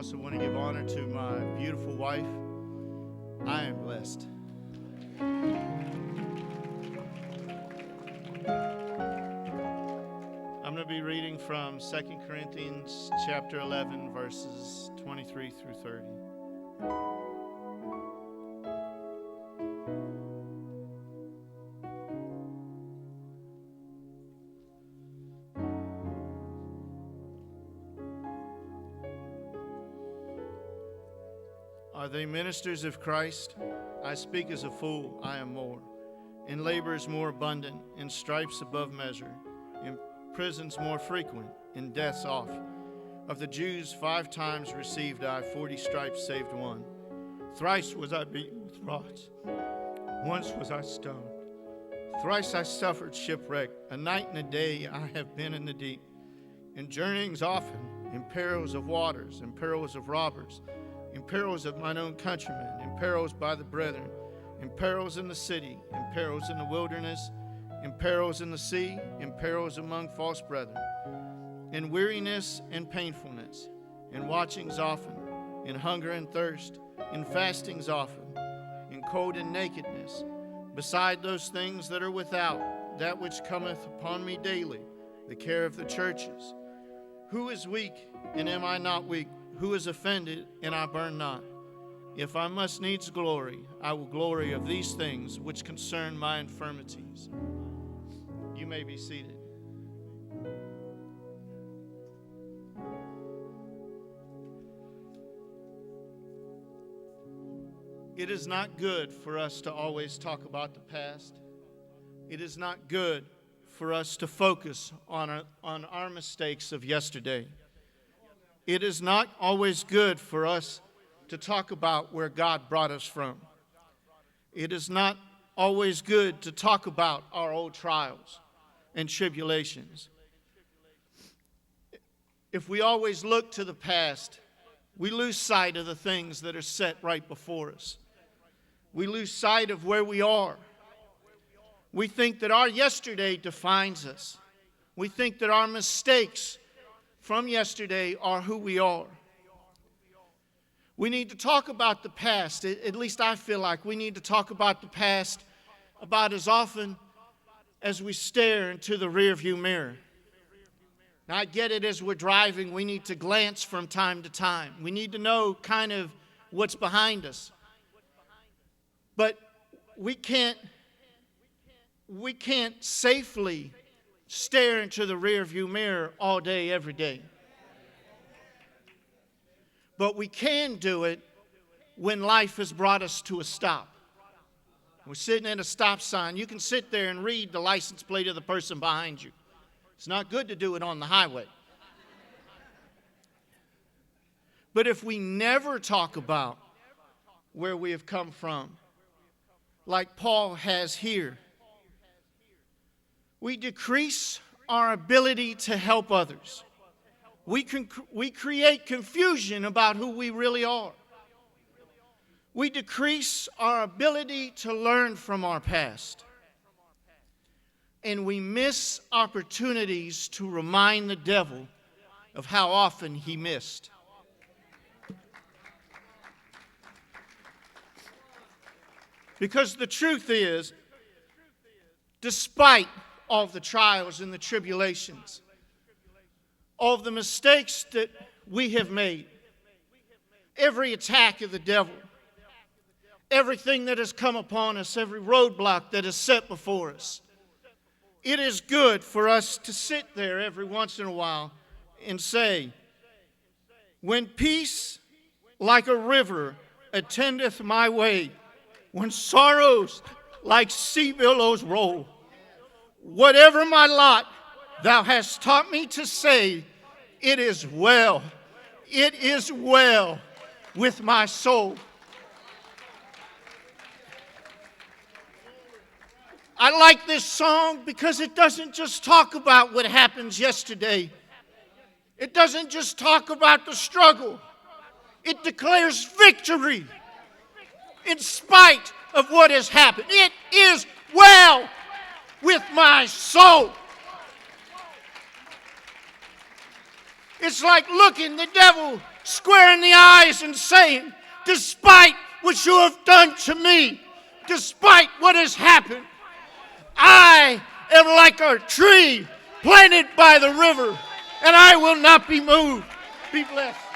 also want to give honor to my beautiful wife. I am blessed. I'm going to be reading from 2 Corinthians chapter 11, verses 23 through 30. Are they ministers of Christ? I speak as a fool, I am more. In labors more abundant, in stripes above measure, in prisons more frequent, in deaths oft. Of the Jews 5 times received I 40 stripes saved one. Thrice was I beaten with rods, once was I stoned. Thrice I suffered shipwreck, a night and a day I have been in the deep. In journeyings often, in perils of waters, in perils of robbers, in perils of mine own countrymen, in perils by the brethren, in perils in the city, in perils in the wilderness, in perils in the sea, in perils among false brethren, in weariness and painfulness, in watchings often, in hunger and thirst, in fastings often, in cold and nakedness, beside those things that are without, that which cometh upon me daily, the care of the churches. Who is weak, and am I not weak? Who is offended, and I burn not? If I must needs glory, I will glory of these things which concern my infirmities. You may be seated. It is not good for us to always talk about the past. It is not good for us to focus on our mistakes of yesterday. It is not always good for us to talk about where God brought us from. It is not always good to talk about our old trials and tribulations. If we always look to the past, we lose sight of the things that are set right before us. We lose sight of where we are. We think that our yesterday defines us. We think that our mistakes from yesterday are who we are. We need to talk about the past. At least I feel like we need to talk about the past about as often as we stare into the rearview mirror. Now, I get it, as we're driving, we need to glance from time to time. We need to know kind of what's behind us. But we can't safely stare into the rearview mirror all day, every day. But we can do it when life has brought us to a stop. We're sitting at a stop sign. You can sit there and read the license plate of the person behind you. It's not good to do it on the highway. But if we never talk about where we have come from, like Paul has here, we decrease our ability to help others. We create confusion about who we really are. We decrease our ability to learn from our past. And we miss opportunities to remind the devil of how often he missed. Because the truth is, despite all the trials and the tribulations, all of the mistakes that we have made, every attack of the devil, everything that has come upon us, every roadblock that is set before us, it is good for us to sit there every once in a while and say, when peace like a river attendeth my way, when sorrows like sea billows roll, whatever my lot, thou hast taught me to say, it is well with my soul. I like this song because it doesn't just talk about what happens yesterday. It doesn't just talk about the struggle. It declares victory in spite of what has happened. It is well with my soul. It's like looking the devil square in the eyes and saying, despite what you have done to me, despite what has happened, I am like a tree planted by the river, and I will not be moved. Be blessed.